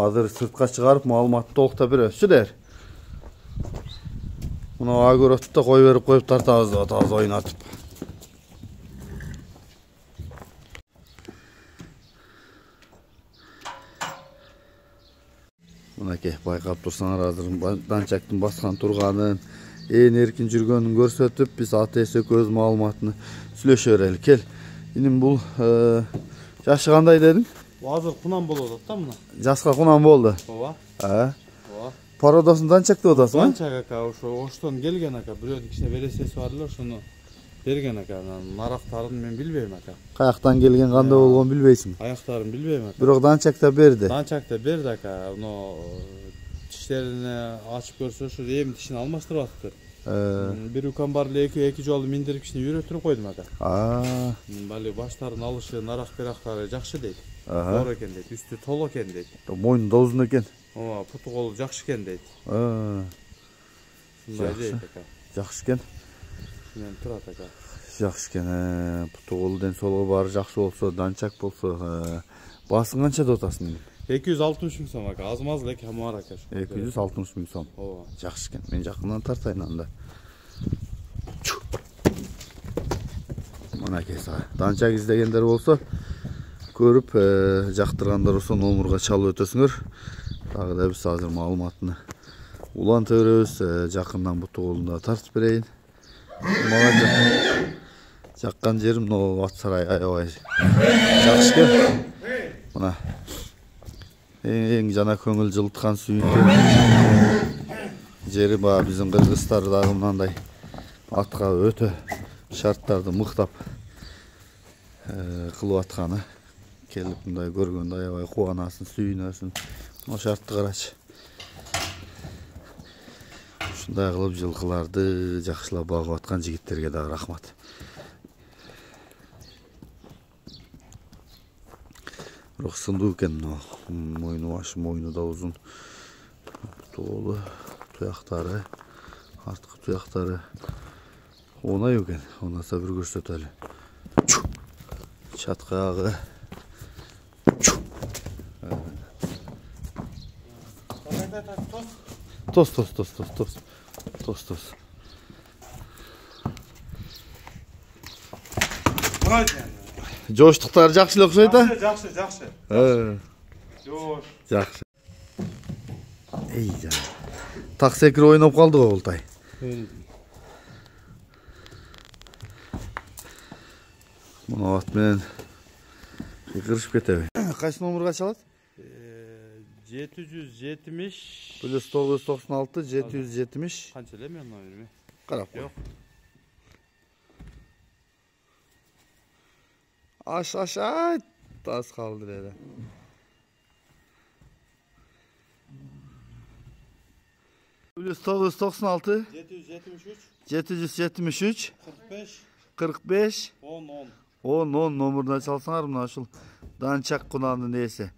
Азыр сыртқа чыгарып маалыматты толукта бересиздер. Мына огородду да кой берип коюп тартабыз деп атабыз ойнатып. Мынакей байкап турсаңар, азыр данчактын баскан турганын, эркин жүргөнүн көрсөтүп, биз ата-эне көз маалыматын сүйлөшө берели. Кел. Иним бул жашы кандай дедиң? Азыр кунам болуп атат да мына. Жаска кунам болду. Ооба. Ооба. Породосын данчак деп атасың, а? Данчак ака, ошо оштон келген ака. Бирөөдүн кичине бересеси бар эле, ошону берген ака. Нарактарын мен билбейм ака. Каяктан келген, кандай болгонун билбейсиң. Аяктарын билбейм ака. Бирок данчак да берди. Данчак да берди ака. Уну тиштерине ачып көрсө, ошо эми тишин алмаштырып атыптыр. Бир укам бар эле, эки жолу миндирип кичине үйрөтүрүп койдум ака. Бали баштарын алышы, нарак берактары жакшы дейт. Зор экен дейт, үстү толо экен дейт. Мойну да узун экен. Ооба, путу колу жакшы экен дейт. Шундай дейт ака. Жакшы экен. Мен турат ака. Жакшы экен. Путу колу ден солго баары жакшы болсо, данчак болсо, басың канча деп атасың? 260 миң сом ака, аз-маз эле кем бар ака. 260 миң сом. Ооба. Жакшы экен. Мен жакындан тартайын анда. Мынакей сага. Данчак издегендер болсо, көрүп жактыргандар болсо номурга чалып өтөсүңөр. Дагы да биз азыр маалыматыны уланта беребиз. Жакындан буту колунда тартып берейин. Мага жаккан жерим но Атсарай аябай жакшы экен. Мына эң жана көңүл жылыткан сүйүнтүү жери баа биздин кыргыздар дагы мындай атка өтө шарттарды мыктап кылып атканы. Келип мындай көргөндө аябай кубанасын, сүйүнөсүн. О шартты карачы. Ушундай кылып жылкыларды жакшылап багып аткан жигиттерге дагы рахмат. Бирок сындуу экен мойну башы, мойну да узун. Тоолу туяктары, арткы туяктары оңой экен. Онаса бир көрсөтөлү. Чаткагы Тос. Жоштуктар жакшы эле окшойт, а? Жакшы. Жош. Жакшы. Эй жана. Так секир ойноп калды го Бултай. Муну ат менен кырышып кетеби. Кайсы номурга чалат? 770 плюс 996 770. Канча эле мен номерими? Карап кой. Аш тас калды эле. Плюс 996 773 45 10 номурдан чалсаңар, мына ушул данчак кунанын ээси.